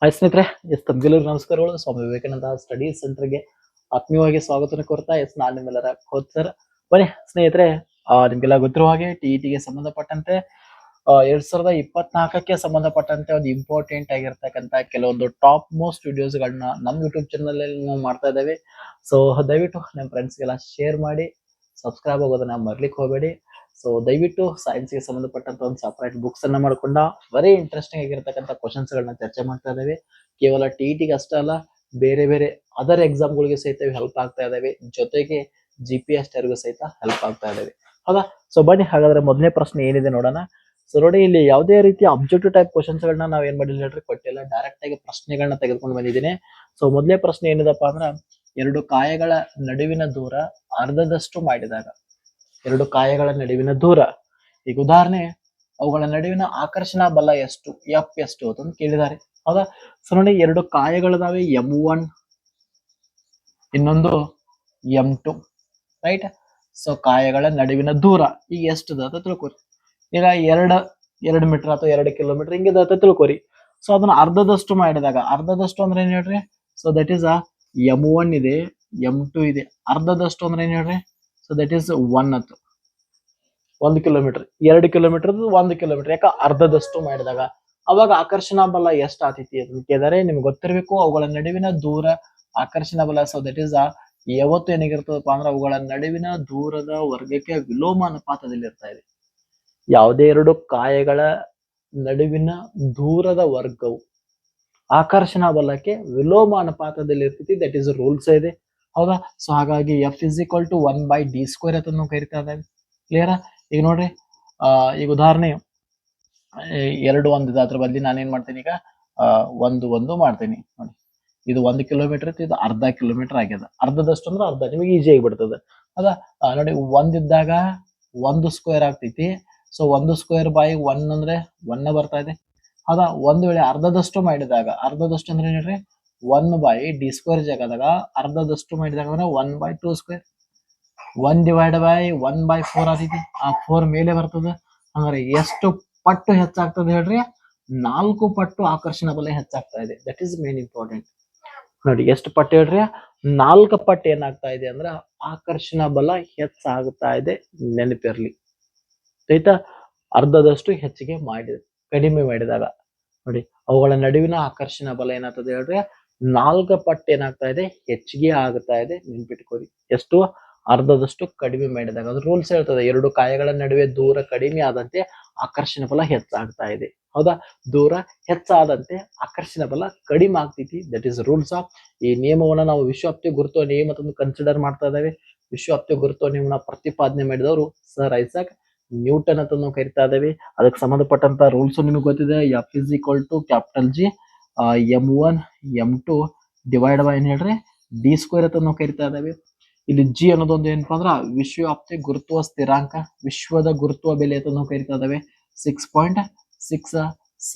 Hi ಸ್ನೇಹಿತರೆ, ತಮ್ಗೆಲ್ಲರಿಗೂ ನಮಸ್ಕಾರಗಳು. Swami Vivekananda study ಸೆಂಟರ್ಗೆ ಆತ್ಮೀಯವಾಗಿ ಸ್ವಾಗತನ ಕೋರ್ತಾ ನಾನು ನಿಮ್ಮೆಲ್ಲರ ಕೋಚ್ ಸರ್. ಬನ್ನಿ ಸ್ನೇಹಿತರೆ, ನಿಮ್ಗೆಲ್ಲ ಗೊತ್ತಿರುವ ಹಾಗೆ ಟಿಇಟಿಗೆ ಸಂಬಂಧಪಟ್ಟಂತೆ 2024ಕ್ಕೆ ಸಂಬಂಧಪಟ್ಟಂತೆ ಒಂದು ಇಂಪಾರ್ಟೆಂಟ್ ಆಗಿರ್ತಕ್ಕಂಥ ಕೆಲವೊಂದು ಟಾಪ್ ಮೋಸ್ಟ್ ವಿಡಿಯೋಸ್ ಗಳನ್ನ ನಮ್ಮ ಯೂಟ್ಯೂಬ್ ಚಾನಲ್ ಅಲ್ಲಿ ನಾವು ಮಾಡ್ತಾ ಇದ್ದೇವೆ. ಸೊ ದಯವಿಟ್ಟು ನಿಮ್ಮ ಫ್ರೆಂಡ್ಸ್ಗೆಲ್ಲ ಶೇರ್ ಮಾಡಿ, ಸಬ್ಸ್ಕ್ರೈಬ್ ಆಗೋದನ್ನ ಮರ್ಲಿಕ್ಕೆ ಹೋಗಬೇಡಿ. ಸೊ ದಯವಿಟ್ಟು ಸೈನ್ಸ್ಗೆ ಸಂಬಂಧಪಟ್ಟಂತ ಒಂದು ಸಪರೇಟ್ ಬುಕ್ಸ್ ಅನ್ನ ಮಾಡ್ಕೊಂಡ ವೆರಿ ಇಂಟ್ರೆಸ್ಟಿಂಗ್ ಆಗಿರ್ತಕ್ಕಂಥ ಕ್ವಶನ್ಸ್ ಗಳನ್ನ ಚರ್ಚೆ ಮಾಡ್ತಾ ಇದ್ದೇವೆ. ಕೇವಲ ಟಿಇಟಿಗೆ ಅಷ್ಟೇ ಅಲ್ಲ, ಬೇರೆ ಬೇರೆ ಅದರ್ ಎಕ್ಸಾಮ್ ಗಳಿಗೆ ಸಹಿತ ಹೆಲ್ಪ್ ಆಗ್ತಾ ಇದಾವೆ. ಜೊತೆಗೆ GPS ಟೆರ್ಗೂ ಸಹಿತ ಹೆಲ್ಪ್ ಆಗ್ತಾ ಇದಾವೆ. ಹೌದಾ? ಸೊ ಬನ್ನಿ ಹಾಗಾದ್ರೆ ಮೊದಲನೇ ಪ್ರಶ್ನೆ ಏನಿದೆ ನೋಡೋಣ. ಸೊ ನೋಡಿ, ಇಲ್ಲಿ ಯಾವುದೇ ರೀತಿಯ ಅಬ್ಜೆಕ್ಟಿವ್ ಟೈಪ್ ಕ್ವಶನ್ಸ್ ಗಳನ್ನ ನಾವ್ ಏನ್ ಮಾಡಿಲ್ಲ ಹೇಳ್ರಿ, ಕೊಟ್ಟಿಲ್ಲ. ಡೈರೆಕ್ಟ್ ಆಗಿ ಪ್ರಶ್ನೆಗಳನ್ನ ತೆಗೆದುಕೊಂಡು ಬಂದಿದ್ದೀನಿ. ಸೊ ಮೊದಲನೇ ಪ್ರಶ್ನೆ ಏನಿದಪ್ಪ ಅಂದ್ರ, ಎರಡು ಕಾಯಗಳ ನಡುವಿನ ದೂರ ಅರ್ಧದಷ್ಟು ಮಾಡಿದಾಗ, ಎರಡು ಕಾಯಗಳ ನಡುವಿನ ದೂರ, ಈಗ ಉದಾಹರಣೆ, ಅವುಗಳ ನಡುವಿನ ಆಕರ್ಷಣಾ ಬಲ ಎಷ್ಟು, ಎಫ್ ಎಷ್ಟು ಅಂತ ಕೇಳಿದ್ದಾರೆ. ಹೌದಾ? ಸೊ ನೋಡಿ, ಎರಡು ಕಾಯಗಳಿದಾವೆ, M1 ಇನ್ನೊಂದು M2, ರೈಟ್? ಸೊ ಕಾಯಗಳ ನಡುವಿನ ದೂರ ಈಗ ಎಷ್ಟದ ಅಂತ ತಿಳ್ಕೊರಿ. ಈಗ ಎರಡು ಮೀಟರ್ ಅಥವಾ 2 ಕಿಲೋಮೀಟರ್ ಹಿಂಗಿದೆ ಅಂತ ತಿಳ್ಕೊರಿ. ಸೊ ಅದನ್ನ ಅರ್ಧದಷ್ಟು ಮಾಡಿದಾಗ, ಅರ್ಧದಷ್ಟು ಅಂದ್ರೆ ಏನ್ ಹೇಳ್ರಿ? ಸೊ ದಟ್ ಈಸ್ M1 ಇದೆ, M2 ಇದೆ. ಅರ್ಧದಷ್ಟು ಅಂದ್ರೆ ಏನ್ ಹೇಳ್ರಿ? So that is 1 kilometre, 2 kilometre 1 kilometre. ಯಾಕ ಅರ್ಧದಷ್ಟು ಮಾಡಿದಾಗ ಅವಾಗ ಆಕರ್ಷಣಾ ಬಲ ಎಷ್ಟು ಆತೈತಿ ಅಂತ ಕೇಳಿದರೆ ನಿಮ್ಗೆ ಗೊತ್ತಿರಬೇಕು. ಅವುಗಳ ನಡುವಿನ ದೂರ ಆಕರ್ಷಣಾ ಬಲ, ಸೊ ದಟ್ ಈಸ್ ಯಾವತ್ತು ಏನಾಗಿರ್ತದಪ್ಪ ಅಂದ್ರೆ ಅವುಗಳ ನಡುವಿನ ದೂರದ ವರ್ಗಕ್ಕೆ ವಿಲೋಮ ಅನುಪಾತದಲ್ಲಿ ಇರ್ತಾ ಇದೆ. ಯಾವುದೇ ಎರಡು ಕಾಯಗಳ ನಡುವಿನ ದೂರದ ವರ್ಗವು ಆಕರ್ಷಣಾ ಬಲಕ್ಕೆ ವಿಲೋಮ ಅನುಪಾತದಲ್ಲಿ ಇರ್ತೈತಿ. ದಟ್ ಈಸ್ ರೂಲ್ಸ್ ಇದೆ. ಹೌದಾ? ಸೊ ಹಾಗಾಗಿ F = 1/d² ಅಂತ ನಾವು ಕರಿತಾ ಇದ್ದೇವೆ. ಕ್ಲಿಯರ್? ಈಗ ನೋಡ್ರಿ, ಈಗ ಉದಾಹರಣೆ 2 1 ಅದ್ರ ಬದಲಿ ನಾನೇನ್ ಮಾಡ್ತೀನಿ, ಈಗ 1 ಮಾಡ್ತೀನಿ. ನೋಡಿ, ಇದು 1 ಕಿಲೋಮೀಟರ್ ಇತ್ತು, ಇದು ಅರ್ಧ ಕಿಲೋಮೀಟರ್ ಆಗ್ಯದ. ಅರ್ಧದಷ್ಟು ಅಂದ್ರೆ ಅರ್ಧ, ನಿಮಗೆ ಈಜಿ ಆಗಿಬಿಡ್ತದೆ. ಹೌದಾ? ನೋಡಿ, 1 ಇದ್ದಾಗ 1² ಆಗ್ತೈತಿ. ಸೊ 1² 1 ಅಂದ್ರೆ 1 ಬರ್ತಾ ಇದೆ. ಹೌದಾ? ಒಂದ್ ವೇಳೆ ಅರ್ಧದಷ್ಟು ಮಾಡಿದಾಗ, ಅರ್ಧದಷ್ಟು ಅಂದ್ರೆ ಏನ್ರಿ, 1/d² ಜಾಗದಾಗ ಅರ್ಧದಷ್ಟು ಮಾಡಿದಾಗ ಅಂದ್ರೆ 1/2². 1/1/4 ಆತೈತಿ. ಆ 4 ಮೇಲೆ ಬರ್ತದೆ. ಅಂದ್ರೆ ಎಷ್ಟು ಪಟ್ಟು ಹೆಚ್ಚಾಗ್ತದೆ ಹೇಳ್ರಿ? 4 ಪಟ್ಟು ಆಕರ್ಷಣ ಬಲ ಹೆಚ್ಚಾಗ್ತಾ ಇದೆ. That is main important. ನೋಡಿ, ಎಷ್ಟು ಪಟ್ಟು ಹೇಳ್ರಿ? 4 ಪಟ್ಟು ಏನಾಗ್ತಾ ಇದೆ ಅಂದ್ರೆ ಆಕರ್ಷಣ ಬಲ ಹೆಚ್ಚಾಗ್ತಾ ಇದೆ. ನೆನಪಿರ್ಲಿ, ಆಯ್ತಾ? ಅರ್ಧದಷ್ಟು ಹೆಚ್ಚಿಗೆ ಮಾಡಿದೆ, ಕಡಿಮೆ ಮಾಡಿದಾಗ ನೋಡಿ ಅವುಗಳ ನಡುವಿನ ಆಕರ್ಷಣ ಬಲ ಏನಾಗ್ತದೆ ಹೇಳ್ರಿ? 4 ಪಟ್ಟು ಏನಾಗ್ತಾ ಇದೆ? ಹೆಚ್ಚಿಗೆ ಆಗ್ತಾ ಇದೆ. ನೆನ್ಪಿಟ್ಕೋರಿ. ಎಷ್ಟು? ಅರ್ಧದಷ್ಟು ಕಡಿಮೆ ಮಾಡಿದಾಗ. ಅದು ರೂಲ್ಸ್ ಹೇಳ್ತದೆ, ಎರಡು ಕಾಯಗಳ ನಡುವೆ ದೂರ ಕಡಿಮೆ ಆದಂತೆ ಆಕರ್ಷಣ ಬಲ ಹೆಚ್ಚಾಗ್ತಾ ಇದೆ. ಹೌದಾ? ದೂರ ಹೆಚ್ಚಾದಂತೆ ಆಕರ್ಷಣ ಬಲ ಕಡಿಮೆ ಆಗ್ತೈತಿ. That is rules of. ಈ ನಿಯಮವನ್ನ ನಾವು ವಿಶ್ವವ್ಯಾಪ್ತಿ ಗುರುತ್ವ ನಿಯಮ ಅಂತ ಕನ್ಸಿಡರ್ ಮಾಡ್ತಾ ಇದ್ದೇವೆ. ವಿಶ್ವವ್ಯಾಪ್ತಿ ಗುರುತ್ವ ನಿಯಮನ ಪ್ರತಿಪಾದನೆ ಮಾಡಿದವರು ಸರ್ ಐಸಾಕ್ ನ್ಯೂಟನ್ ಅಂತ ನಾವು ಕರಿತಾ ಇದ್ದೇವೆ. ಅದಕ್ಕೆ ಸಂಬಂಧಪಟ್ಟಂತ ರೂಲ್ಸ್ ನಿಮಗೆ ಗೊತ್ತಿದೆ. F = M1 M2 divide by ಏನ್ ಹೇಳ್ರಿ? d² ಅಂತ ನಾವು ಕರಿತಾ ಇದ್ದೇವೆ. ಇಲ್ಲಿ G ಅನ್ನೋದೊಂದು ಏನಪ್ಪಾ ಅಂದ್ರ ವಿಶ್ವವ್ಯಾಪ್ತಿ ಗುರುತ್ವ ಸ್ಥಿರಾಂಕ, ವಿಶ್ವದ ಗುರುತ್ವ ಬೆಲೆ ಅಂತ ನಾವು ಕರಿತಾ ಇದ್ದೇವೆ. 6.67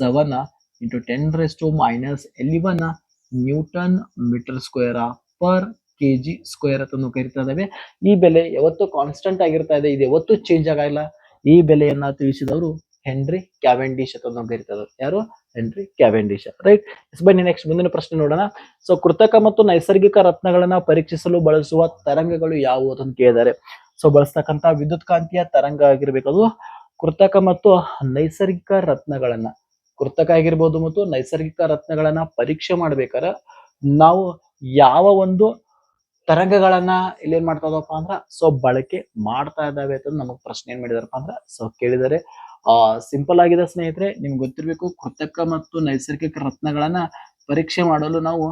× 10⁻11 Newton metre square per kg² ಅಂತ ನಾವು ಕರಿತಾ ಇದ್ದೇವೆ. ಈ ಬೆಲೆ ಯಾವತ್ತು ಕಾನ್ಸ್ಟೆಂಟ್ ಆಗಿರ್ತಾ ಇದೆ, ಇದು ಯಾವತ್ತು ಚೇಂಜ್ ಆಗಲ್ಲ. ಈ ಬೆಲೆಯನ್ನ ತಿಳಿಸಿದವರು ಹೆನ್ರಿ ಕ್ಯಾವೆಂಡಿಶ್ ಅಂತ ನಾವು ಕರಿತಾ ಇದ್ದೇವೆ. ಯಾರು? Henry Cavendish, right? ಬನ್ನಿ ನೆಕ್ಸ್ಟ್ ಮುಂದಿನ ಪ್ರಶ್ನೆ ನೋಡೋಣ. ಸೊ ಕೃತಕ ಮತ್ತು ನೈಸರ್ಗಿಕ ರತ್ನಗಳನ್ನ ಪರೀಕ್ಷಿಸಲು ಬಳಸುವ ತರಂಗಗಳು ಯಾವುವು ಅಂತ ಕೇಳಿದ್ದಾರೆ. ಸೊ ಬಳಸ್ತಕ್ಕಂತ ವಿದ್ಯುತ್ ಕಾಂತೀಯ ತರಂಗ ಆಗಿರ್ಬೇಕು. ಅದು ಕೃತಕ ಮತ್ತು ನೈಸರ್ಗಿಕ ರತ್ನಗಳನ್ನ, ಕೃತಕ ಆಗಿರ್ಬೋದು ಮತ್ತು ನೈಸರ್ಗಿಕ ರತ್ನಗಳನ್ನ ಪರೀಕ್ಷೆ ಮಾಡ್ಬೇಕಾದ್ರೆ ನಾವು ಯಾವ ಒಂದು ತರಂಗಗಳನ್ನ ಇಲ್ಲಿ ಏನ್ ಮಾಡ್ತಾ ಇದಾವಪ್ಪ ಅಂದ್ರ ಸೊ ಬಳಕೆ ಮಾಡ್ತಾ ಇದ್ದಾವೆ ಅಂತ ನಮಗ್ ಪ್ರಶ್ನೆ ಏನ್ ಮಾಡಿದಾರಪ್ಪ ಅಂದ್ರ ಸೊ ಕೇಳಿದರೆ. ಸಿಂಪಲ್ ಆಗಿದೆ ಸ್ನೇಹಿತರೆ, ನಿಮ್ಗೆ ಗೊತ್ತಿರ್ಬೇಕು. ಕೃತಕ ಮತ್ತು ನೈಸರ್ಗಿಕ ರತ್ನಗಳನ್ನ ಪರೀಕ್ಷೆ ಮಾಡಲು ನಾವು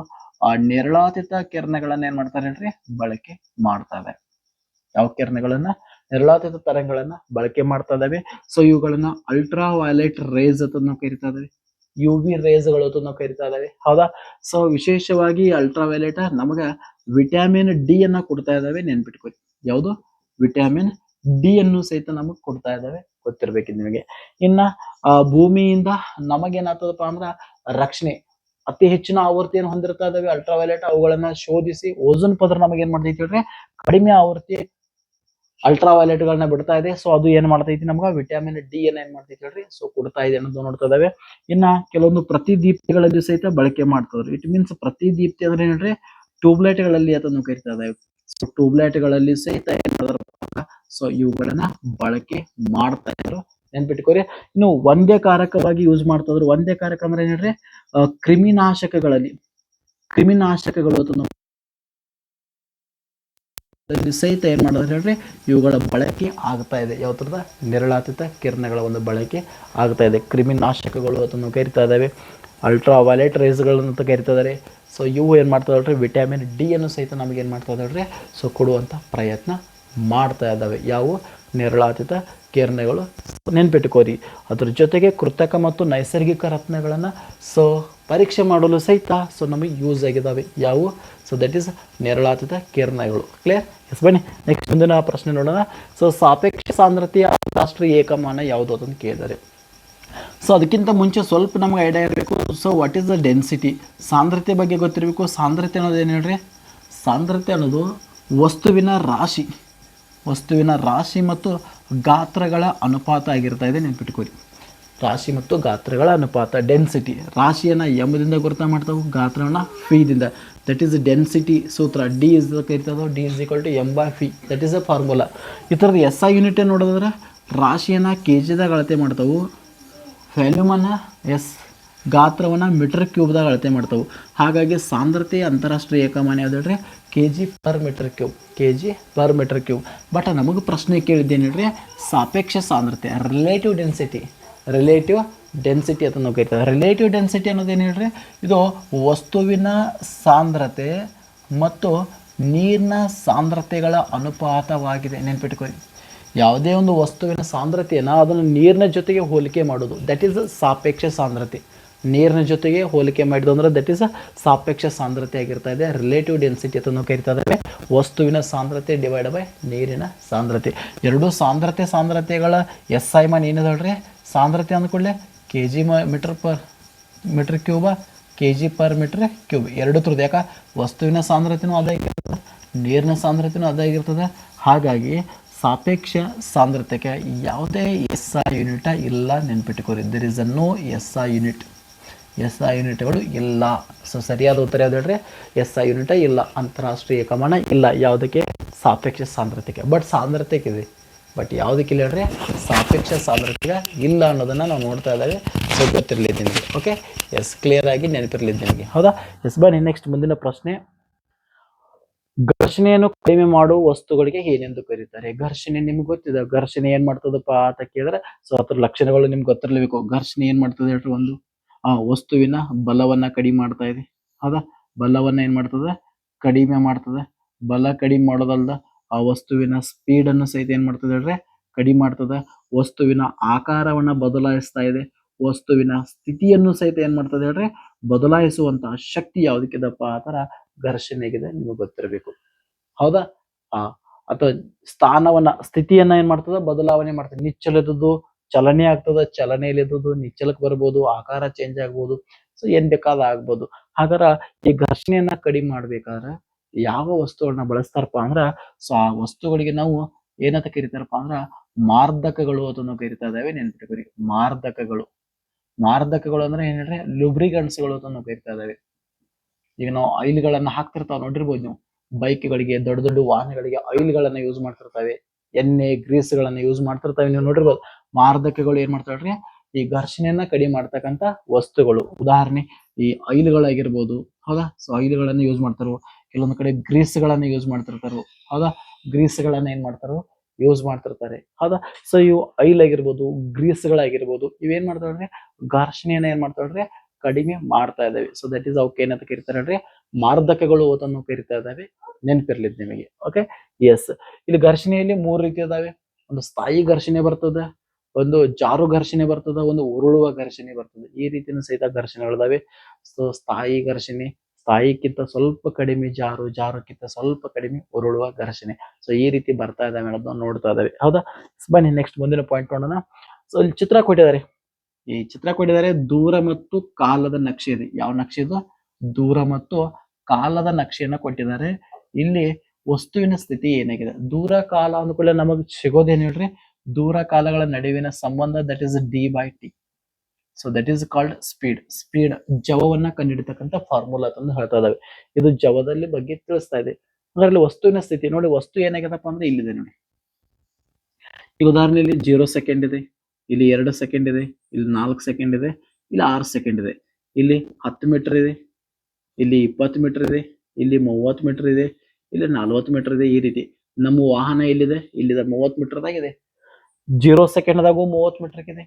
ನೇರಳಾತೀತ ಕಿರಣಗಳನ್ನ ಏನ್ ಮಾಡ್ತಾರೆ ಹೇಳ್ರಿ? ಬಳಕೆ ಮಾಡ್ತಾ ಇದ್ದಾರೆ. ಯಾವ ಕಿರಣಗಳನ್ನ? ನೇರಳಾತೀತ ತರಂಗಗಳನ್ನ ಬಳಕೆ ಮಾಡ್ತಾ ಇದ್ದಾವೆ. ಸೊ ಇವುಗಳನ್ನ ಅಲ್ಟ್ರಾ ವೈಲೆಟ್ ರೇಸ್ ಅಂತ ನಾವು ಕರಿತಾ ಇದ್ದೇವೆ. UV ರೇಸ್ಗಳು ಅಂತ ನಾವು ಕರಿತಾ ಇದ್ದೇವೆ. ಹೌದಾ? ಸೊ ವಿಶೇಷವಾಗಿ ಅಲ್ಟ್ರಾ ವೈಲೆಟ್ ನಮಗ ವಿಟಮಿನ್ ಡಿ ಅನ್ನ ಕೊಡ್ತಾ ಇದ್ದಾವೆ. ನೆನ್ಪಿಟ್ಕೊಳ್ಳಿ. ಯಾವುದು? ವಿಟಮಿನ್ ಡಿ ಅನ್ನು ಸಹಿತ ನಮಗ್ ಕೊಡ್ತಾ ಇದ್ದಾವೆ. ಗೊತ್ತಿರ್ಬೇಕಿದ್ ನಿಮಗೆ. ಇನ್ನ ಭೂಮಿಯಿಂದ ನಮಗೇನಾಗ್ತದಪ್ಪ ಅಂದ್ರ ರಕ್ಷಣೆ, ಅತಿ ಹೆಚ್ಚಿನ ಆವೃತ್ತಿಯನ್ನು ಹೊಂದಿರ್ತಾ ಇದಾವೆ ಅಲ್ಟ್ರಾ ವೈಲೆಟ್. ಅವುಗಳನ್ನ ಶೋಧಿಸಿ ಓಝೋನ್ ಪದರ ನಮಗೆ ಏನ್ ಮಾಡ್ತೈತಿ ಹೇಳ್ರಿ? ಕಡಿಮೆ ಆವೃತ್ತಿ ಅಲ್ಟ್ರಾ ವೈಲೆಟ್ ಗಳನ್ನ ಬಿಡ್ತಾ ಇದೆ. ಸೊ ಅದು ಏನ್ ಮಾಡ್ತೈತಿ ನಮ್ಗೆ ವಿಟಮಿನ್ ಡಿ ಏನ್ ಮಾಡ್ತೈತಿ ಹೇಳ್ರಿ, ಸೊ ಕೊಡ್ತಾ ಇದೆ ಅನ್ನೋದು ನೋಡ್ತಾ ಇದಾವೆ. ಇನ್ನ ಕೆಲವೊಂದು ಪ್ರತಿದೀಪ್ತಿಗಳಲ್ಲಿ ಸಹಿತ ಬಳಕೆ ಮಾಡ್ತಾರೆ. ಇಟ್ ಮೀನ್ಸ್ ಪ್ರತಿದೀಪ್ತಿ ಅಂದ್ರೆ ಹೇಳ್ರಿ ಟ್ಯೂಬ್ಲೈಟ್ ಗಳಲ್ಲಿ ಅದನ್ನು ಕರಿತಾ ಇದಾವೆ. ಸೊ ಟ್ಯೂಬ್ಲೈಟ್ ಗಳಲ್ಲಿ ಸಹಿತ ಏನ್ ಸೊ ಇವುಗಳನ್ನ ಬಳಕೆ ಮಾಡ್ತಾ ಇದ್ರು, ನೆನ್ಪಿಟ್ಕೋರಿ. ಇನ್ನು ಒಂದೇ ಕಾರಕವಾಗಿ ಯೂಸ್ ಮಾಡ್ತಾ ಇದ್ರು. ಒಂದೇ ಕಾರಕ ಅಂದ್ರೆ ಏನ್ ಹೇಳ್ರಿ, ಕ್ರಿಮಿನಾಶಕಗಳು ಅದನ್ನು ಸಹಿತ ಏನ್ ಮಾಡೋದು ಹೇಳ್ರಿ, ಇವುಗಳ ಬಳಕೆ ಆಗ್ತಾ ಇದೆ. ಯಾವ ತರದ ನೇರಳಾತೀತ ಕಿರಣಗಳ ಒಂದು ಬಳಕೆ ಆಗ್ತಾ ಇದೆ. ಕ್ರಿಮಿನಾಶಕಗಳು ಅದನ್ನು ಕರಿತಾ ಇದಾವೆ. ಅಲ್ಟ್ರಾ ವೈಲೆಟ್ ರೇಸ್ಗಳನ್ನ ಕರಿತಾ ಇದಾರೆ. ಸೊ ಇವು ಏನ್ ಮಾಡ್ತಾ ಇದಾವೆ, ವಿಟಮಿನ್ ಡಿ ಅನ್ನು ಸಹಿತ ನಮ್ಗೆ ಏನ್ ಮಾಡ್ತಾ ಇದಾವೆ, ಸೊ ಕೊಡುವಂತ ಪ್ರಯತ್ನ ಮಾಡ್ತಾ ಇದ್ದಾವೆ. ಯಾವ ನೇರಳಾತೀತ ಕಿರಣಗಳು, ನೆನ್ಪಿಟ್ಕೋರಿ. ಅದ್ರ ಜೊತೆಗೆ ಕೃತಕ ಮತ್ತು ನೈಸರ್ಗಿಕ ರತ್ನಗಳನ್ನ ಸೊ ಪರೀಕ್ಷೆ ಮಾಡಲು ಸಹಿತ ಸೊ ನಮಗೆ ಯೂಸ್ ಆಗಿದ್ದಾವೆ. ಯಾವುವು, ಸೊ ದಟ್ ಈಸ್ ನೇರಳಾತೀತ ಕಿರಣಗಳು. ಕ್ಲಿಯರ್? ಎಸ್, ಬನ್ನಿ ನೆಕ್ಸ್ಟ್ ಮುಂದಿನ ಪ್ರಶ್ನೆ ನೋಡೋಣ. ಸೊ ಸಾಪೇಕ್ಷ ಸಾಂದ್ರತೆಯ ಅಂತಾರಾಷ್ಟ್ರೀಯ ಏಕಮಾನ ಯಾವುದು ಅಂತ ಕೇಳಿದ್ದಾರೆ. ಸೊ ಅದಕ್ಕಿಂತ ಮುಂಚೆ ಸ್ವಲ್ಪ ನಮ್ಗೆ ಐಡಿಯಾ ಇರಬೇಕು. So what is the density, ಸಾಂದ್ರತೆ ಬಗ್ಗೆ ಗೊತ್ತಿರಬೇಕು. ಸಾಂದ್ರತೆ ಅನ್ನೋದು ಏನು ಹೇಳ್ರಿ, ಸಾಂದ್ರತೆ ಅನ್ನೋದು ವಸ್ತುವಿನ ರಾಶಿ ಮತ್ತು ಗಾತ್ರಗಳ ಅನುಪಾತ ಆಗಿರ್ತಾ ಇದೆ, ನೆನ್ಪಿಟ್ಕೋರಿ. ರಾಶಿ ಮತ್ತು ಗಾತ್ರಗಳ ಅನುಪಾತ. ಡೆನ್ಸಿಟಿ, ರಾಶಿಯನ್ನು ಎಮ್ದಿಂದ ಗುರುತ ಮಾಡ್ತಾವೆ, ಗಾತ್ರವನ್ನು ಫಿದಿಂದ. ದಟ್ ಈಸ್ ಡೆನ್ಸಿಟಿ ಸೂತ್ರ. ಡಿ ಇಸ್ ಕರಿತದೆ, D is equal to M by V. That is a formula. ಈ ಥರದ ಎಸ್ ಐ ಯೂನಿಟ್ ನೋಡೋದಾದ್ರೆ ರಾಶಿಯನ್ನು ಕೆ ಜಿದಾಗ ಅಳತೆ ಮಾಡ್ತಾವೆ, ವ್ಯಾಲ್ಯೂಮನ್ನು ಗಾತ್ರವನ್ನು ಮೀಟರ್ ಕ್ಯೂಬ್ದಾಗ ಅಳತೆ ಮಾಡ್ತಾವೆ. ಹಾಗಾಗಿ ಸಾಂದ್ರತೆಯ ಅಂತಾರಾಷ್ಟ್ರೀಯ ಏಕಮಾನ ಯಾವ್ದು ಹೇಳ್ರಿ, K G per metre cube. But ನಮಗೆ ಪ್ರಶ್ನೆ ಕೇಳಿದ್ದೇನೆ ಹೇಳ್ರಿ, ಸಾಪೇಕ್ಷ ಸಾಂದ್ರತೆ, ರಿಲೇಟಿವ್ ಡೆನ್ಸಿಟಿ ಅಂತ ನಾವು ಕರಿತೀವಿ. ರಿಲೇಟಿವ್ ಡೆನ್ಸಿಟಿ ಅನ್ನೋದೇನು ಹೇಳ್ರಿ, ಇದು ವಸ್ತುವಿನ ಸಾಂದ್ರತೆ ಮತ್ತು ನೀರಿನ ಸಾಂದ್ರತೆಗಳ ಅನುಪಾತವಾಗಿದೆ, ನೆನ್ಪಿಟ್ಕೊಳ್ಳಿ. ಯಾವುದೇ ಒಂದು ವಸ್ತುವಿನ ಸಾಂದ್ರತೆಯನ್ನು ಅದನ್ನು ನೀರಿನ ಜೊತೆಗೆ ಹೋಲಿಕೆ ಮಾಡೋದು, ದಟ್ ಈಸ್ ಸಾಪೇಕ್ಷ ಸಾಂದ್ರತೆ. ನೀರಿನ ಜೊತೆಗೆ ಹೋಲಿಕೆ ಮಾಡಿದ್ದು ಅಂದ್ರೆ ದಟ್ ಈಸ್ ಸಾಪೇಕ್ಷ ಸಾಂದ್ರತೆ ಆಗಿರ್ತಾ ಇದೆ. ರಿಲೇಟಿವ್ ಡೆನ್ಸಿಟಿ ಅಂತ ನಾವು ಕರಿತಾ ಇದ್ದೇವೆ. ವಸ್ತುವಿನ ಸಾಂದ್ರತೆ ಡಿವೈಡ್ ಬೈ ನೀರಿನ ಸಾಂದ್ರತೆ. ಎರಡು ಸಾಂದ್ರತೆಗಳ ಎಸ್ ಐ ಮಾನ್ ಏನಿದೆ, ಸಾಂದ್ರತೆ ಅಂದ್ಕೊಳ್ಳೆ K G metre cube, K G per metre cube. ಎರಡು ಥರದ್ದು, ಯಾಕೆ ವಸ್ತುವಿನ ಸಾಂದ್ರತೆನೂ ಅದಾಗಿರ್ತದೆ, ನೀರಿನ ಸಾಂದ್ರತೆನೂ ಅದಾಗಿರ್ತದೆ. ಹಾಗಾಗಿ ಸಾಪೇಕ್ಷ ಸಾಂದ್ರತೆಗೆ ಯಾವುದೇ ಎಸ್ ಐ ಯೂನಿಟ್ ಇಲ್ಲ, ನೆನ್ಪಿಟ್ಕೋರಿ. There is a no S I ಯೂನಿಟ್ಗಳು ಇಲ್ಲ. ಸೊ ಸರಿಯಾದ ಉತ್ತರ ಯಾವ್ದು ಹೇಳ್ರಿ, ಎಸ್ ಐ ಯೂನಿಟ್ ಇಲ್ಲ, ಅಂತಾರಾಷ್ಟ್ರೀಯ ಏಕಮಾನ ಇಲ್ಲ. ಯಾವುದಕ್ಕೆ, ಸಾಪೇಕ್ಷ ಸಾಂದ್ರತೆಗೆ. ಬಟ್ ಸಾಂದ್ರತೆಗೆ ಇದೆ, ಬಟ್ ಯಾವುದಕ್ಕಿಲ್ಲ ಹೇಳ್ರಿ, ಸಾಪೇಕ್ಷ ಸಾಂದ್ರತೆಗೆ ಇಲ್ಲ ಅನ್ನೋದನ್ನು ನಾವು ನೋಡ್ತಾ ಇದ್ದೇವೆ. ಸೊ ಗೊತ್ತಿರಲಿದ್ದು ನಿಮಗೆ. ಓಕೆ, ಎಸ್, ಕ್ಲಿಯರ್ ಆಗಿ ನೆನಪಿರಲಿದ್ದು ನಿಮಗೆ. ಹೌದಾ? ಎಸ್, ಬನ್ನಿ ನೆಕ್ಸ್ಟ್ ಮುಂದಿನ ಪ್ರಶ್ನೆ. ಘರ್ಷಣೆಯನ್ನು ಕಡಿಮೆ ಮಾಡುವ ವಸ್ತುಗಳಿಗೆ ಏನೆಂದು ಕರೀತಾರೆ? ಘರ್ಷಣೆ ನಿಮ್ಗೆ ಗೊತ್ತಿದೆ. ಘರ್ಷಣೆ ಏನ್ ಮಾಡ್ತದಪ್ಪ ಅಂತ ಕೇಳಿದ್ರೆ, ಸೊ ಅದ್ರ ಲಕ್ಷಣಗಳು ನಿಮ್ಗೆ ಗೊತ್ತಿರಲೇಬೇಕು. ಘರ್ಷಣೆ ಏನ್ ಮಾಡ್ತದೆ ಹೇಳ್ರಿ, ಒಂದು ವಸ್ತುವಿನ ಬಲವನ್ನ ಕಡಿಮೆ ಮಾಡ್ತಾ ಇದೆ. ಹೌದಾ? ಬಲವನ್ನ ಏನ್ ಮಾಡ್ತದೆ, ಕಡಿಮೆ ಮಾಡ್ತದೆ. ಬಲ ಕಡಿಮೆ ಮಾಡೋದಲ್ದ ಆ ವಸ್ತುವಿನ ಸ್ಪೀಡ್ ಅನ್ನು ಸಹಿತ ಏನ್ ಮಾಡ್ತದೆ ಹೇಳ್ರಿ, ಕಡಿಮೆ ಮಾಡ್ತದೆ. ವಸ್ತುವಿನ ಆಕಾರವನ್ನ ಬದಲಾಯಿಸ್ತಾ ಇದೆ. ವಸ್ತುವಿನ ಸ್ಥಿತಿಯನ್ನು ಸಹಿತ ಏನ್ ಮಾಡ್ತದೆ ಹೇಳ್ರಿ, ಬದಲಾಯಿಸುವಂತಹ ಶಕ್ತಿ ಯಾವ್ದಕ್ಕಿದಪ್ಪ ಆ ತರ ಘರ್ಷಣೆಗಿದೆ, ನಿಮಗೆ ಗೊತ್ತಿರಬೇಕು. ಹೌದಾ? ಅಥವಾ ಸ್ಥಿತಿಯನ್ನ ಏನ್ ಮಾಡ್ತದ, ಬದಲಾವಣೆ ಮಾಡ್ತದೆ. ನಿಚ್ಚಲದ್ದು ಚಲನೆ ಆಗ್ತದ, ಚಲನೆಯಲ್ಲಿದ್ದು ನಿಚ್ಚಲಕ್ಕೆ ಬರ್ಬೋದು, ಆಕಾರ ಚೇಂಜ್ ಆಗ್ಬೋದು. ಸೊ ಏನ್ ಬೇಕಾದ ಆಗ್ಬೋದು. ಹಾಗಾರ ಈ ಘರ್ಷಣೆಯನ್ನ ಕಡಿಮೆ ಮಾಡ್ಬೇಕಾದ್ರೆ ಯಾವ ವಸ್ತುಗಳನ್ನ ಬಳಸ್ತಾರಪ್ಪ ಅಂದ್ರ, ಸೊ ಆ ವಸ್ತುಗಳಿಗೆ ನಾವು ಏನಂತ ಕರಿತಾರಪ್ಪ ಅಂದ್ರ ಮಾರ್ಧಕಗಳು ಅದನ್ನು ಕರಿತಾ ಇದಾವೆ, ನೆನ್ಪಿಟ್ಕೋರಿ. ಮಾರ್ಧಕಗಳು ಅಂದ್ರೆ ಏನ್ ಹೇಳ್ರಿ, ಲುಬ್ರಿಗಂಟ್ಸ್ಗಳು ಅಂತ ನಾವು ಕರಿತಾ ಇದಾವೆ. ಈಗ ನಾವು ಆಯಿಲ್ಗಳನ್ನ ಹಾಕ್ತಿರ್ತಾವ, ನೋಡಿರ್ಬೋದು ನೀವು. ಬೈಕ್ಗಳಿಗೆ, ದೊಡ್ಡ ದೊಡ್ಡ ವಾಹನಗಳಿಗೆ ಆಯಿಲ್ಗಳನ್ನ ಯೂಸ್ ಮಾಡ್ತಿರ್ತಾವೆ, ಎಣ್ಣೆ ಗ್ರೀಸ್ಗಳನ್ನ ಯೂಸ್ ಮಾಡ್ತಿರ್ತಾವೆ, ನೀವು ನೋಡಿರ್ಬೋದು. ಮಾರ್ಧಕಗಳು ಏನ್ ಮಾಡ್ತಾವ್ರಿ, ಈ ಘರ್ಷಣೆಯನ್ನ ಕಡಿಮೆ ಮಾಡ್ತಕ್ಕಂತ ವಸ್ತುಗಳು. ಉದಾಹರಣೆ ಈ ಆಯಿಲ್ಗಳಾಗಿರ್ಬೋದು. ಹೌದಾ? ಸೊ ಆಯಿಲ್ಗಳನ್ನ ಯೂಸ್ ಮಾಡ್ತಾರೋ, ಕೆಲವೊಂದು ಕಡೆ ಗ್ರೀಸ್ಗಳನ್ನ ಯೂಸ್ ಮಾಡ್ತಿರ್ತಾರೋ. ಹೌದಾ? ಗ್ರೀಸ್ಗಳನ್ನ ಏನ್ ಮಾಡ್ತಾರೋ, ಯೂಸ್ ಮಾಡ್ತಿರ್ತಾರೆ. ಹೌದಾ? ಸೊ ಇವು ಆಯಿಲ್ ಆಗಿರ್ಬೋದು, ಗ್ರೀಸ್ಗಳಾಗಿರ್ಬೋದು, ಇವೇನ್ ಮಾಡ್ತಾವ್ರಿ, ಘರ್ಷಣೆಯನ್ನ ಏನ್ ಮಾಡ್ತಾವ್ರಿ, ಕಡಿಮೆ ಮಾಡ್ತಾ ಇದಾವೆ. ಸೊ ದಟ್ ಈಸ್ ಅವಕ್ಕೆ ಏನಂತ ಕರಿತಾರೆ ಹೇಳ್ರಿ, ಮಾರ್ಧಕಗಳು ಅದನ್ನು ಕರಿತಾ ಇದಾವೆ, ನೆನಪಿರ್ಲಿದ್ ನಿಮಗೆ. Okay, yes. ಇಲ್ಲಿ ಘರ್ಷಣೆಯಲ್ಲಿ 3 ರೀತಿ ಇದಾವೆ. ಒಂದು ಸ್ಥಾಯಿ ಘರ್ಷಣೆ ಬರ್ತದೆ, ಒಂದು ಜಾರು ಘರ್ಷಣೆ ಬರ್ತದ, ಒಂದು ಉರುಳುವ ಘರ್ಷಣೆ ಬರ್ತದೆ. ಈ ರೀತಿನ ಸಹಿತ ಘರ್ಷಣೆಗಳಿದಾವೆ. ಸೊ ಸ್ಥಾಯಿ ಘರ್ಷಣೆ, ಸ್ಥಾಯಿಕ್ಕಿಂತ ಸ್ವಲ್ಪ ಕಡಿಮೆ ಜಾರು, ಜಾರಕ್ಕಿಂತ ಸ್ವಲ್ಪ ಕಡಿಮೆ ಉರುಳುವ ಘರ್ಷಣೆ. ಸೊ ಈ ರೀತಿ ಬರ್ತಾ ಇದಾವೆ ಅನ್ನೋದನ್ನ ನೋಡ್ತಾ ಇದಾವೆ. ಹೌದಾ? ಬನ್ನಿ ನೆಕ್ಸ್ಟ್ ಮುಂದಿನ ಪಾಯಿಂಟ್ ನೋಡೋಣ. ಸೊ ಇಲ್ಲಿ ಚಿತ್ರ ಕೊಟ್ಟಿದ್ದಾರೆ. ದೂರ ಮತ್ತು ಕಾಲದ ನಕ್ಷೆ ಇದೆ. ಯಾವ ನಕ್ಷೆ ಇದು? ದೂರ ಮತ್ತು ಕಾಲದ ನಕ್ಷೆಯನ್ನ ಕೊಟ್ಟಿದ್ದಾರೆ. ಇಲ್ಲಿ ವಸ್ತುವಿನ ಸ್ಥಿತಿ ಏನಾಗಿದೆ. ದೂರ ಕಾಲ ಅಂದ್ಕೊಳ್ಳೆ ನಮಗ್ ಸಿಗೋದೇನ್ ಹೇಳ್ರಿ, ದೂರ ಕಾಲಗಳ ನಡುವಿನ ಸಂಬಂಧ, that is d/t. So that is called speed. Speed ಜವವನ್ನ ಕಂಡುಹಿಡಿತಕ್ಕಂಥ ಫಾರ್ಮುಲಾ ಅಂತ ಹೇಳ್ತಾ ಇದಾವೆ. ಇದು ಜವದಲ್ಲಿ ಬಗ್ಗೆ ತಿಳಿಸ್ತಾ ಇದೆ. ಅದರಲ್ಲಿ ವಸ್ತುವಿನ ಸ್ಥಿತಿ ನೋಡಿ, ವಸ್ತು ಏನಾಗಿದೆಪ್ಪ ಅಂದ್ರೆ ಇಲ್ಲಿದೆ ನೋಡಿ. ಈ ಉದಾಹರಣೆಯಲ್ಲಿ 0 ಸೆಕೆಂಡ್ ಇದೆ, ಇಲ್ಲಿ 2 ಸೆಕೆಂಡ್ ಇದೆ, ಇಲ್ಲಿ 4 ಸೆಕೆಂಡ್ ಇದೆ, ಇಲ್ಲಿ 6 ಸೆಕೆಂಡ್ ಇದೆ, ಇಲ್ಲಿ 10 ಮೀಟರ್ ಇದೆ, ಇಲ್ಲಿ 20 ಮೀಟರ್ ಇದೆ, ಇಲ್ಲಿ 30 ಮೀಟರ್ ಇದೆ, ಇಲ್ಲಿ 40 ಮೀಟರ್ ಇದೆ. ಈ ರೀತಿ ನಮ್ಮ ವಾಹನ ಎಲ್ಲಿದೆ, ಇಲ್ಲಿದೆ 30 ಮೀಟರ್ದಾಗಿದೆ. 0 ಸೆಕೆಂಡ್ದಾಗೂ 30 ಮೀಟರ್ ಇದೆ,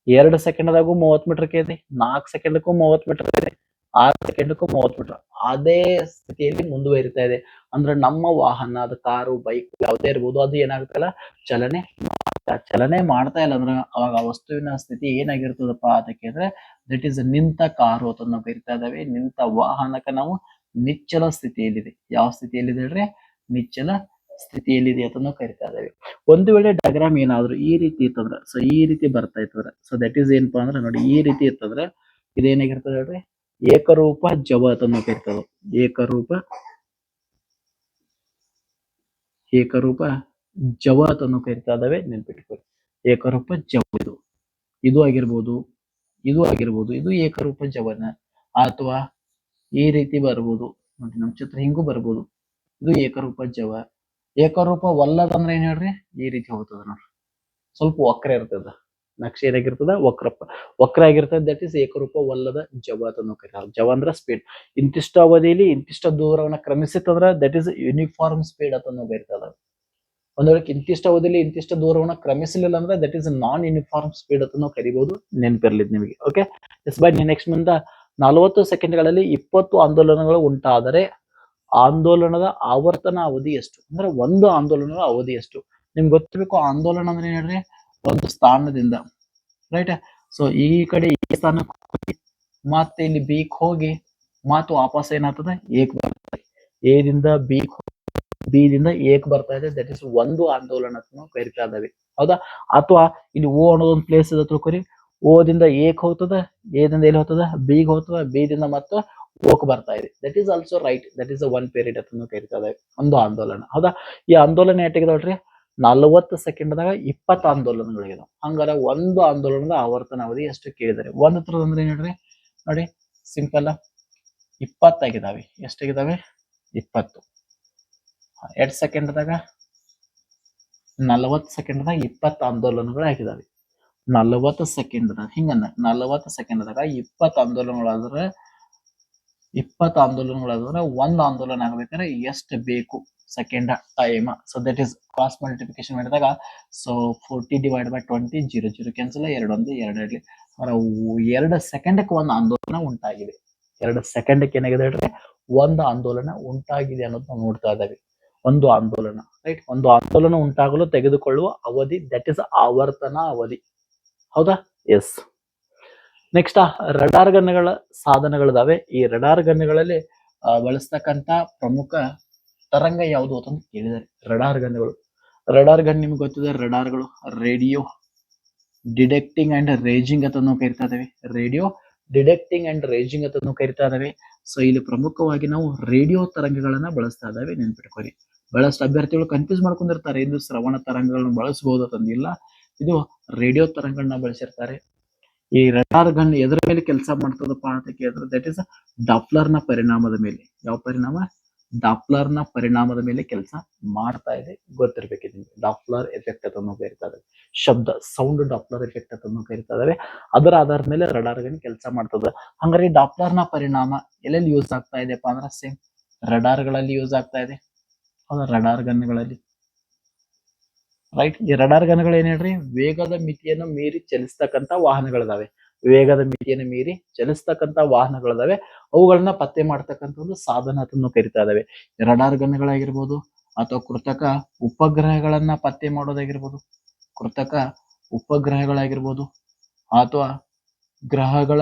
2 ಸೆಕೆಂಡ್ದಾಗೂ 30 ಮೀಟರ್ ಇದೆ, 4 ಸೆಕೆಂಡ್ಗೂ 30 ಮೀಟರ್ ಇದೆ, 6 ಸೆಕೆಂಡ್ಗೂ 30 ಮೀಟರ್. ಅದೇ ಸ್ಥಿತಿಯಲ್ಲಿ ಮುಂದುವರಿತಾ ಇದೆ. ಅಂದ್ರೆ ನಮ್ಮ ವಾಹನ, ಅದು ಕಾರು, ಬೈಕ್ ಯಾವುದೇ ಇರ್ಬೋದು, ಅದು ಏನಾಗುತ್ತಲ್ಲ, ಚಲನೆ ಮಾಡ್ತಾ ಇಲ್ಲ ಅಂದ್ರೆ ಅವಾಗ ಆ ವಸ್ತುವಿನ ಸ್ಥಿತಿ ಏನಾಗಿರ್ತದಪ್ಪ ಅದಕ್ಕೆ ಅಂದ್ರೆ ದಟ್ ಈಸ್ ನಿಂತ ಕಾರು ಅಂತ ನಾವು ಕರಿತಾ ಇದ್ದೇವೆ. ನಿಂತ ವಾಹನಕ್ಕೆ ನಾವು ನಿಚ್ಚಲ ಸ್ಥಿತಿಯಲ್ಲಿದೆ. ಯಾವ ಸ್ಥಿತಿಯಲ್ಲಿದೆ ಹೇಳ್ರಿ, ನಿಚ್ಚಲ ಸ್ಥಿತಿಯಲ್ಲಿದೆ ಅಂತ ನಾವು ಕರಿತಾ ಇದ್ದೇವೆ. ಒಂದು ವೇಳೆ ಡಯಾಗ್ರಾಮ್ ಏನಾದ್ರು ಈ ರೀತಿ ಇತ್ತಂದ್ರೆ, ಸೊ ಈ ರೀತಿ ಬರ್ತಾ ಇತ್ತಂದ್ರೆ, ಸೊ ದಟ್ ಈಸ್ ಏನಪ್ಪಾ ಅಂದ್ರೆ ನೋಡಿ, ಈ ರೀತಿ ಇರ್ತಂದ್ರೆ ಇದೇನಾಗಿರ್ತದೆ ಹೇಳ್ರಿ, ಏಕರೂಪ ಜವ ಅಂತ ನಾವು ಕರಿತೇವೆ. ಏಕರೂಪ ಜವ ಅಂತ ಕರಿತಾ ಇದ್ದಾವೆ, ನೆನ್ಪಿಟ್ಕೊಳ್ಳಿ. ಏಕರೂಪ ಜವ ಇದು ಆಗಿರ್ಬೋದು, ಇದು ಆಗಿರ್ಬೋದು, ಇದು ಏಕರೂಪ ಜವನ. ಅಥವಾ ಈ ರೀತಿ ಬರ್ಬೋದು ನೋಡಿ, ನಮ್ ಚಿತ್ರ ಹಿಂಗೂ ಬರ್ಬೋದು, ಇದು ಏಕರೂಪ ಜವ. ಏಕರೂಪವಲ್ಲದಂದ್ರೆ ಏನ್ ಹೇಳ್ರಿ, ಈ ರೀತಿ ಹೋಗ್ತದ ನೋಡ್ರಿ, ಸ್ವಲ್ಪ ವಕ್ರ ಇರ್ತದ, ನಕ್ಷೆ ಏನಾಗಿರ್ತದ, ವಕ್ರ ಆಗಿರ್ತದೆ. ದಟ್ ಈಸ್ ಏಕರೂಪವಲ್ಲದ ಜವ ಅಂತ ಕರೀತಾರೆ. ಜವ ಅಂದ್ರೆ ಸ್ಪೀಡ್. ಇಂತಿಷ್ಟು ಅವಧಿಯಲ್ಲಿ ಇಂತಿಷ್ಟು ದೂರವನ್ನ ಕ್ರಮಿಸಿತ್ತಂದ್ರ ದಟ್ ಈಸ್ ಯೂನಿಫಾರ್ಮ್ ಸ್ಪೀಡ್ ಅಂತ ನಾವು ಕರಿತದ. ಒಂದ್ ವೇಳೆ ಇಂತಿಷ್ಟು ಅವಧಿಯಲ್ಲಿ ಇಂತಿಷ್ಟು ದೂರವನ್ನ ಕ್ರಮಿಸಲಿಲ್ಲ ಅಂದ್ರೆ that is non uniform speed ಅಂತ ನಾವು ಕರಿಬಹುದು. ನೆನಪಿರ್ಲಿ ನಿಮಗೆ. ಓಕೆ, ಎಸ್ ಬೈ ನೆಕ್ಸ್ಟ್ ಮುಂದ 40 ಸೆಕೆಂಡ್ಗಳಲ್ಲಿ 20 ಆಂದೋಲನಗಳು ಉಂಟಾದರೆ ಆಂದೋಲನದ ಆವರ್ತನ ಅವಧಿ ಎಷ್ಟು? ಅಂದ್ರೆ ಒಂದು ಆಂದೋಲನದ ಅವಧಿ ಎಷ್ಟು ನಿಮ್ಗೆ ಗೊತ್ತಿರಬೇಕು. ಆಂದೋಲನ ಅಂದ್ರೆ ಏನ್ ಹೇಳ್ರಿ, ಒಂದು ಸ್ಥಾನದಿಂದ ರೈಟ್, ಸೊ ಈ ಕಡೆ ಈ ಸ್ಥಾನಕ್ಕೆ ಹೋಗಿ ಮತ್ತೆ ಇಲ್ಲಿ ಬಿಗ್ ಹೋಗಿ ಮತ್ತೆ ವಾಪಸ್ ಏನಾಗ್ತದೆ, ಏಕ್ ಬರ್ತದೆ. ಎದಿಂದ ಬಿ ದಿಂದ ಏಕ್ ಬರ್ತಾ ಇದೆ, ದಟ್ ಇಸ್ ಒಂದು ಆಂದೋಲನ ನಾವು ಕರಿತಾ ಇದ್ದೇವೆ. ಹೌದಾ? ಅಥವಾ ಇಲ್ಲಿ ಓ ಅನ್ನೋದೊಂದು ಪ್ಲೇಸ್ ಇದೆ ತಿಳ್ಕೊರಿ. ಓ ದಿಂದ ಏಕ್ ಹೋಗ್ತದ, ಎ ದಿಂದ ಎಲ್ಲಿ ಹೋಗ್ತದ, ಬಿಗ್ ಹೋಗ್ತದ, ಬಿ ದಿಂದ ಮತ್ತೆ ಓಕ್ ಬರ್ತಾ ಇದೆ. That is also right, that is one period ಅಂತ ನಾವು ಕರಿತಾ ಇದ್ದೇವೆ, ಒಂದು ಆಂದೋಲನ. ಹೌದಾ? ಈ ಆಂದೋಲನ ಎಷ್ಟಾಗಿದಾವ್ರಿ, 40 ಸೆಕೆಂಡ್ದಾಗ 20 ಆಂದೋಲನಗಳಿದಾವೆ. ಹಂಗಾರೆ ಒಂದು ಆಂದೋಲನದ ಆವರ್ತನ ಅವಧಿ ಎಷ್ಟು ಕೇಳಿದರೆ, ಒಂದು ತರದ ಅಂದ್ರೆ ಏನ್ ಹೇಳ್ರಿ ನೋಡಿ, ಸಿಂಪಲ್ 20 ಆಗಿದಾವೆ. ಎಷ್ಟಾಗಿದಾವೆ, 20. 2 ಸೆಕೆಂಡ್ದಾಗ 40 ಸೆಕೆಂಡ್ದಾಗ 20 ಆಂದೋಲನಗಳು ಆಗಿದಾವೆ. 40 ಸೆಕೆಂಡ್ದಾಗ ಹಿಂಗನ್ನ 40 ಸೆಕೆಂಡ್ದಾಗ 20 ಆಂದೋಲನಗಳಾದ್ರೆ 20 ಆಂದೋಲನಗಳಾದ್ರೆ ಒಂದು ಆಂದೋಲನ ಆಗ್ಬೇಕಾದ್ರೆ ಎಷ್ಟು ಬೇಕು second time. So that is cross multiplication ಮಾಡಿದಾಗ, ಸೊ 40 ಡಿವೈಡ್ ಬೈ 20, 0 0 ಕ್ಯಾನ್ಸಲ್, 2 1 2 ಇರಲಿ. 2 ಸೆಕೆಂಡ್ಗೆ ಒಂದು ಆಂದೋಲನ ಉಂಟಾಗಿದೆ. 2 ಸೆಕೆಂಡ್ಗೆ ಏನಾಗಿದೆ ಹೇಳ್ರಿ, ಒಂದು ಆಂದೋಲನ ಉಂಟಾಗಿದೆ ಅನ್ನೋದು ನಾವು ನೋಡ್ತಾ ಇದ್ದೇವೆ. ಒಂದು ಆಂದೋಲನ ರೈಟ್, ಒಂದು ಆಂದೋಲನ ಉಂಟಾಗಲು ತೆಗೆದುಕೊಳ್ಳುವ ಅವಧಿ ದಟ್ ಇಸ್ ಆವರ್ತನ ಅವಧಿ. ಹೌದಾ? ಎಸ್. ನೆಕ್ಸ್ಟ್ ರಡಾರ್ ಗನ್ಗಳ ಸಾಧನಗಳಿದಾವೆ. ಈ ರಡಾರ್ ಗನ್ಗಳಲ್ಲಿ ಬಳಸ್ತಕ್ಕಂತ ಪ್ರಮುಖ ತರಂಗ ಯಾವುದು ಅಂತ ಕೇಳಿದ್ದಾರೆ. ರಡಾರ್ ಗನ್ಗಳು. ರಡಾರ್ ಗನ್ ನಿಮ್ಗೆ ಗೊತ್ತಿದೆ, ರಡಾರ್ಗಳು ರೇಡಿಯೋ ಡಿಟೆಕ್ಟಿಂಗ್ ಅಂಡ್ ರೇಜಿಂಗ್ ಅಂತ ನಾವು ಕರಿತಾ ಇದ್ದೇವೆ. ರೇಡಿಯೋ ಡಿಟೆಕ್ಟಿಂಗ್ ಅಂಡ್ ರೇಜಿಂಗ್ ಅಂತ ನಾವು ಕರಿತಾ ಇದ್ದೇವೆ. ಸೊ ಇಲ್ಲಿ ಪ್ರಮುಖವಾಗಿ ನಾವು ರೇಡಿಯೋ ತರಂಗಗಳನ್ನ ಬಳಸ್ತಾ ಇದ್ದೇವೆ, ನೆನ್ಪಿಟ್ಕೊಳ್ಳಿ. ಬಹಳಷ್ಟು ಅಭ್ಯರ್ಥಿಗಳು ಕನ್ಫ್ಯೂಸ್ ಮಾಡ್ಕೊಂಡಿರ್ತಾರೆ, ಇದು ಶ್ರವಣ ತರಂಗಗಳನ್ನು ಬಳಸಬಹುದು ಅಂತಂದಿಲ್ಲ, ಇದು ರೇಡಿಯೋ ತರಂಗಗಳನ್ನ ಬಳಸಿರ್ತಾರೆ. ಈ ರಡಾರ್ ಗನ್ ಎದ್ರ ಮೇಲೆ ಕೆಲಸ ಮಾಡ್ತದಪ್ಪ ಅಂತ ಕೇಳಿದ್ರೆ ದಟ್ ಇಸ್ ಡಾಪ್ಲರ್ ನ ಪರಿಣಾಮದ ಮೇಲೆ. ಯಾವ ಪರಿಣಾಮ? ಡಾಪ್ಲರ್ ನ ಪರಿಣಾಮದ ಮೇಲೆ ಕೆಲಸ ಮಾಡ್ತಾ ಇದೆ, ಗೊತ್ತಿರ್ಬೇಕು ನಿಮ್ಗೆ. ಡಾಪ್ಲರ್ ಎಫೆಕ್ಟ್ ಅಂತ ಕರಿತಾ ಇದಾವೆ. ಶಬ್ದ ಸೌಂಡ್ ಡಾಪ್ಲರ್ ಎಫೆಕ್ಟ್ ಅಂತ ಕರಿತಾ ಇದಾವೆ. ಅದರ ಆಧಾರದ ಮೇಲೆ ರಡಾರ್ ಗನ್ ಕೆಲಸ ಮಾಡ್ತದೆ. ಹಂಗಾರೆ ಡಾಪ್ಲರ್ ನ ಪರಿಣಾಮ ಎಲ್ಲೆಲ್ಲಿ ಯೂಸ್ ಆಗ್ತಾ ಇದೆಪ್ಪ ಅಂದ್ರೆ ಸೇಮ್ ರಡಾರ್ ಗಳಲ್ಲಿ ಯೂಸ್ ಆಗ್ತಾ ಇದೆ. ಹೌದಾ? ರಡಾರ್ ಗನ್ಗಳಲ್ಲಿ ರೈಟ್. ಈ ರಡಾರ್ ಗನ್ಗಳು ಏನ್ ಹೇಳ್ರಿ, ವೇಗದ ಮಿತಿಯನ್ನು ಮೀರಿ ಚಲಿಸ್ತಕ್ಕಂತ ವಾಹನಗಳಿದಾವೆ. ವೇಗದ ಮಿತಿಯನ್ನು ಮೀರಿ ಚಲಿಸ್ತಕ್ಕಂತ ವಾಹನಗಳಿದಾವೆ. ಅವುಗಳನ್ನ ಪತ್ತೆ ಮಾಡ್ತಕ್ಕಂಥ ಒಂದು ಸಾಧನ ಅಂತ ಕರಿತಾ ಇದಾವೆ. ರಡಾರ್ ಗನ್ಗಳಾಗಿರ್ಬೋದು, ಅಥವಾ ಕೃತಕ ಉಪಗ್ರಹಗಳನ್ನ ಪತ್ತೆ ಮಾಡೋದಾಗಿರ್ಬೋದು, ಕೃತಕ ಉಪಗ್ರಹಗಳಾಗಿರ್ಬೋದು, ಅಥವಾ ಗ್ರಹಗಳ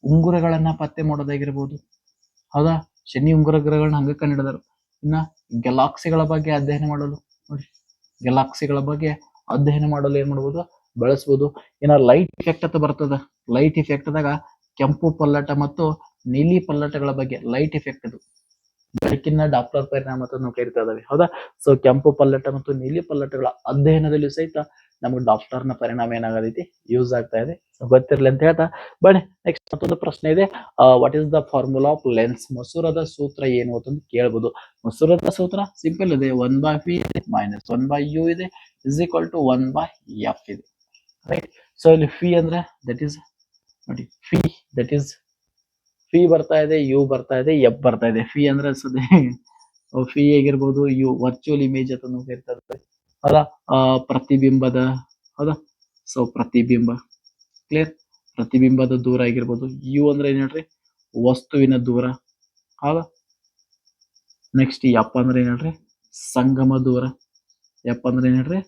ಉಂಗುರಗಳನ್ನ ಪತ್ತೆ ಮಾಡೋದಾಗಿರ್ಬೋದು. ಹೌದಾ? ಶನಿ ಉಂಗುರ ಗ್ರಹಗಳನ್ನ ಹಂಗ ಕಂಡಿಡಿದಾರೆ. ಇನ್ನ ಗ್ಯಾಲಾಕ್ಸಿಗಳ ಬಗ್ಗೆ ಅಧ್ಯಯನ ಮಾಡಲು ನೋಡಿ, ಗ್ಯಾಲಾಕ್ಸಿಗಳ ಬಗ್ಗೆ ಅಧ್ಯಯನ ಮಾಡಲು ಏನ್ ಮಾಡ್ಬೋದು, ಬಳಸ್ಬೋದು. ಇನ್ನ ಲೈಟ್ ಇಫೆಕ್ಟ್ ಅಂತ ಬರ್ತದ. ಲೈಟ್ ಇಫೆಕ್ಟ್ ದಾಗ ಕೆಂಪು ಪಲ್ಲಟ ಮತ್ತು ನೀಲಿ ಪಲ್ಲಟಗಳ ಬಗ್ಗೆ ಲೈಟ್ ಇಫೆಕ್ಟ್ ಅದು ಬೆಳಕಿನ ಡಾಪ್ಲರ್ ಪರಿಣಾಮ ಅಂತ ನಾವು ಕರಿತಾ ಇದಾವೆ ಹೌದಾ. ಸೊ ಕೆಂಪು ಪಲ್ಲಟ ಮತ್ತು ನೀಲಿ ಪಲ್ಲಟಗಳ ಅಧ್ಯಯನದಲ್ಲಿ ಸಹಿತ ನಮಗೆ ಡಾಪ್ಲರ್ನ ಪರಿಣಾಮ ಏನಾಗತೈತಿ ಯೂಸ್ ಆಗ್ತಾ ಇದೆ. ಗೊತ್ತಿರ್ಲಿ ಅಂತ ಹೇಳ್ತಾ ಬನ್ನಿ ನೆಕ್ಸ್ಟ್ ಮತ್ತೊಂದು ಪ್ರಶ್ನೆ ಇದೆ. What is the formula of lens? ಮಸೂರದ ಸೂತ್ರ ಏನು ಅಂತ ಕೇಳಬಹುದು. ಮಸೂರದ ಸೂತ್ರ ಸಿಂಪಲ್ ಇದೆ, 1/p ಮೈನಸ್ 1/u ಇದೆ ಇಸ್ ಈಕ್ವಲ್ ಟು 1/f ಇದೆ ರೈಟ್. ಸೊ ಇಲ್ಲಿ ಫಿ ಅಂದ್ರೆ ದಟ್ ಈಸ್ ನೋಡಿ ಫಿ ದಟ್ ಈಸ್ ಫಿ ಬರ್ತಾ ಇದೆ, ಯು ಬರ್ತಾ ಇದೆ, ಎಫ್ ಬರ್ತಾ ಇದೆ. ಫಿ ಅಂದ್ರೆ ಫಿ ಆಗಿರ್ಬೋದು, ಯು ವರ್ಚುವಲ್ ಇಮೇಜ್ ಅಂತ ನಾವು ಕರಿತಾ ಹೌದಾ, ಪ್ರತಿಬಿಂಬದ ಹೌದಾ. ಸೊ ಪ್ರತಿಬಿಂಬ ಕ್ಲಿಯರ್, ಪ್ರತಿಬಿಂಬದ ದೂರ ಆಗಿರ್ಬೋದು. ಯು ಅಂದ್ರೆ ಏನ್ ಹೇಳ್ರಿ, ವಸ್ತುವಿನ ದೂರ ಹೌದಾ. ನೆಕ್ಸ್ಟ್ ಎಫ್ ಅಂದ್ರೆ ಏನ್ ಹೇಳ್ರಿ, ಸಂಗಮ ದೂರ. ಎಫ್ ಅಂದ್ರೆ ಏನ್ ಹೇಳ್ರಿ,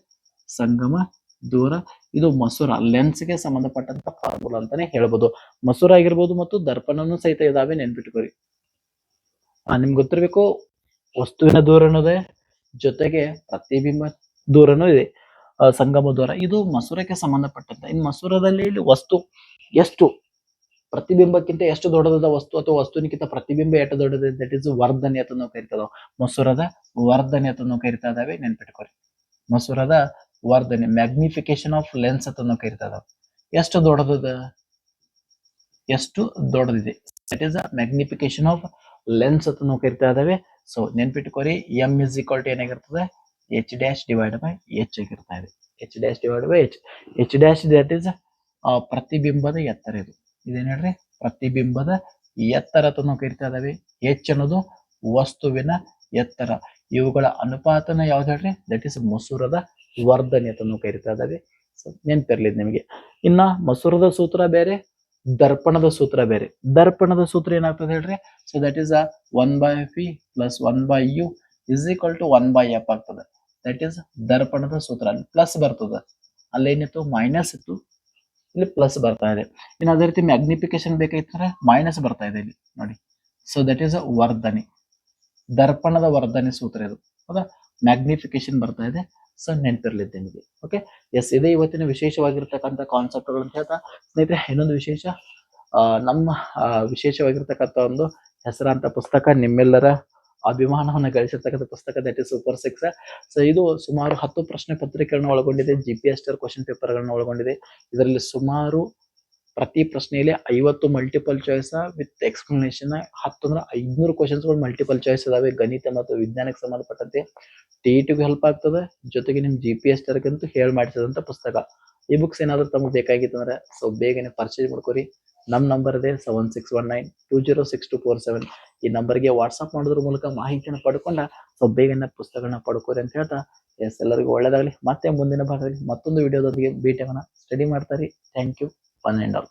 ಸಂಗಮ ದೂರ. ಇದು ಮಸೂರ ಲೆನ್ಸ್ಗೆ ಸಂಬಂಧಪಟ್ಟಂತ ಫಾರ್ಮುಲಾ ಅಂತಾನೆ ಹೇಳ್ಬೋದು. ಮಸೂರ ಆಗಿರ್ಬೋದು ಮತ್ತು ದರ್ಪಣನು ಸಹಿತ ಇದಾವೆ, ನೆನ್ಪಿಟ್ಕೋರಿ. ನಿಮ್ಗೆ ಗೊತ್ತಿರ್ಬೇಕು ವಸ್ತುವಿನ ದೂರನೂ ಇದೆ, ಜೊತೆಗೆ ಪ್ರತಿಬಿಂಬ ದೂರನೂ ಇದೆ, ಸಂಗಮ ದೂರ. ಇದು ಮಸೂರಕ್ಕೆ ಸಂಬಂಧಪಟ್ಟಂತ. ಇನ್ನು ಮಸೂರದಲ್ಲಿ ಇಲ್ಲಿ ವಸ್ತು ಎಷ್ಟು ಪ್ರತಿಬಿಂಬಕ್ಕಿಂತ ಎಷ್ಟು ದೊಡ್ಡದಾದ ವಸ್ತು ಅಥವಾ ವಸ್ತುವಿನಕ್ಕಿಂತ ಪ್ರತಿಬಿಂಬ ಎಷ್ಟು ದೊಡ್ಡದಿದೆ, ದಟ್ ಇಸ್ ವರ್ಧನೆ ಅಂತ ನಾವು ಕರಿತಾ ಇದಾವೆ. ಮಸೂರದ ವರ್ಧನೆ ಅಂತ ನಾವು ಕರಿತಾ ಇದಾವೆ, ನೆನ್ಪಿಟ್ಕೋರಿ. ಮಸೂರದ ವರ್ಧನೆ, ಮ್ಯಾಗ್ನಿಫಿಕೇಶನ್ ಆಫ್ ಲೆನ್ಸ್ ಅಂತ ನಾವು ಕರಿತಾ ಇದಾವೆ. ಎಷ್ಟು ದೊಡ್ಡದ, ಎಷ್ಟು ದೊಡ್ಡದಿದೆ, that is magnification of lens ಅಂತ ನಾವು ಕರಿತಾ ಇದಾವೆ. ಸೊ ನೆನ್ಪಿಟ್ಕೋರಿ, ಎಂ ಇಸ್ ಈಕ್ವಲ್ ಟು ಏನಾಗಿರ್ತದೆ, H dash divide by H ಆಗಿರ್ತಾ ಇದೆ. H dash divide by H. H dash that is ಪ್ರತಿಬಿಂಬದ ಎತ್ತರ. ಇದೇನ್ ಹೇಳ್ರಿ, ಪ್ರತಿಬಿಂಬದ ಎತ್ತರ ಅಂತ ನಾವು ಕರಿತಾ ಇದಾವೆ. ಎಚ್ ಅನ್ನೋದು ವಸ್ತುವಿನ ಎತ್ತರ. ಇವುಗಳ ಅನುಪಾತನ ಯಾವ್ದು ಹೇಳ್ರಿ, ದಟ್ ಇಸ್ ಮಸೂರದ ವರ್ಧನೆ ಅಂತ ನಾವು ಕರಿತಾ ಇದಾವೆ. ನೆನ್ಪಿರ್ಲಿ ನಿಮಗೆ. ಇನ್ನ ಮಸೂರದ ಸೂತ್ರ ಬೇರೆ, ದರ್ಪಣದ ಸೂತ್ರ ಬೇರೆ. ದರ್ಪಣದ ಸೂತ್ರ ಏನಾಗ್ತದೆ ಹೇಳ್ರಿ, so that is 1/p plus 1/u is equal to 1/f ಆಗ್ತದೆ. ದಟ್ ಇಸ್ ದರ್ಪಣದ ಸೂತ್ರ. ಪ್ಲಸ್ ಬರ್ತದೆ, ಅಲ್ಲೇನಿತ್ತು ಮೈನಸ್ ಇತ್ತು, ಇಲ್ಲಿ ಪ್ಲಸ್ ಬರ್ತಾ ಇದೆ. ಇನ್ನು ಅದೇ ರೀತಿ ಮ್ಯಾಗ್ನಿಫಿಕೇಶನ್ ಬೇಕಾಗಿತ್ತಂದ್ರೆ ಮೈನಸ್ ಬರ್ತಾ ಇದೆ ಇಲ್ಲಿ ನೋಡಿ. ಸೊ ದಟ್ ಈಸ್ ವರ್ಧನೆ, ದರ್ಪಣದ ವರ್ಧನೆ ಸೂತ್ರ ಇದು ಹೌದಾ. ಮ್ಯಾಗ್ನಿಫಿಕೇಶನ್ ಬರ್ತಾ ಇದೆ. ಸೊ ನೆನಪಿರ್ಲಿದ್ದೆ ನಿಮಗೆ. ಓಕೆ ಎಸ್, ಇದೇ ಇವತ್ತಿನ ವಿಶೇಷವಾಗಿರ್ತಕ್ಕಂಥ ಕಾನ್ಸೆಪ್ಟ್ಗಳು ಅಂತ ಹೇಳ್ತಾ ಸ್ನೇಹಿತರೆ, ಇನ್ನೊಂದು ವಿಶೇಷ, ನಮ್ಮ ವಿಶೇಷವಾಗಿರ್ತಕ್ಕಂಥ ಒಂದು ಹೆಸರಾಂತ ಪುಸ್ತಕ, ನಿಮ್ಮೆಲ್ಲರ ಅಭಿಮಾನವನ್ನು ಗಳಿಸಿರ್ತಕ್ಕಂಥ ಪುಸ್ತಕ, ದಟ್ ಇಸ್ ಸೂಪರ್ 6. ಸೊ ಇದು ಸುಮಾರು 10 ಪ್ರಶ್ನೆ ಪತ್ರಿಕೆಗಳನ್ನ ಒಳಗೊಂಡಿದೆ, GPSR ಕ್ವಶನ್ ಪೇಪರ್ಗಳನ್ನ ಒಳಗೊಂಡಿದೆ. ಇದರಲ್ಲಿ ಸುಮಾರು ಪ್ರತಿ ಪ್ರಶ್ನೆಯಲ್ಲಿ 50 ಮಲ್ಟಿಪಲ್ ಚಾಯ್ಸ್ ವಿತ್ ಎಕ್ಸ್ಪ್ಲನೇಷನ್, 10 ಅಂದ್ರೆ 500 ಕ್ವಶನ್ಸ್ಗಳು ಮಲ್ಟಿಪಲ್ ಚಾಯ್ಸ್ ಇದಾವೆ. ಗಣಿತ ಮತ್ತು ವಿಜ್ಞಾನಕ್ಕೆ ಸಂಬಂಧಪಟ್ಟಂತೆ TETಗೂ ಹೆಲ್ಪ್ ಆಗ್ತದೆ, ಜೊತೆಗೆ ನಿಮ್ GPSRಗಂತೂ ಹೇಳಿ ಮಾಡಿಸಿದಂತ ಪುಸ್ತಕ. ಈ ಬುಕ್ಸ್ ಏನಾದ್ರು ತಮಗೆ ಬೇಕಾಗಿತ್ತಂದ್ರೆ ಸೊ ಬೇಗನೆ ಪರ್ಚೇಸ್ ಮಾಡ್ಕೋರಿ. ನಮ್ ನಂಬರ್ ಇದೆ 7619206247. ಈ ನಂಬರ್ಗೆ ವಾಟ್ಸ್ಆಪ್ ಮಾಡೋದ್ರ ಮೂಲಕ ಮಾಹಿತಿಯನ್ನು ಪಡ್ಕೊಂಡ ಸೊ ಬೇಗನೆ ಪುಸ್ತಕಗಳನ್ನ ಪಡ್ಕೋರಿ ಅಂತ ಹೇಳ್ತಾ, ಎಸ್ ಎಲ್ಲರಿಗೂ ಒಳ್ಳೇದಾಗಲಿ. ಮತ್ತೆ ಮುಂದಿನ ಭಾಗದಲ್ಲಿ ಮತ್ತೊಂದು ವಿಡಿಯೋದೊಂದಿಗೆ ಭೇಟಿ ಆಗೋಣ. ಸ್ಟಡಿ ಮಾಡ್ತಾರಿ. Thank you one and all.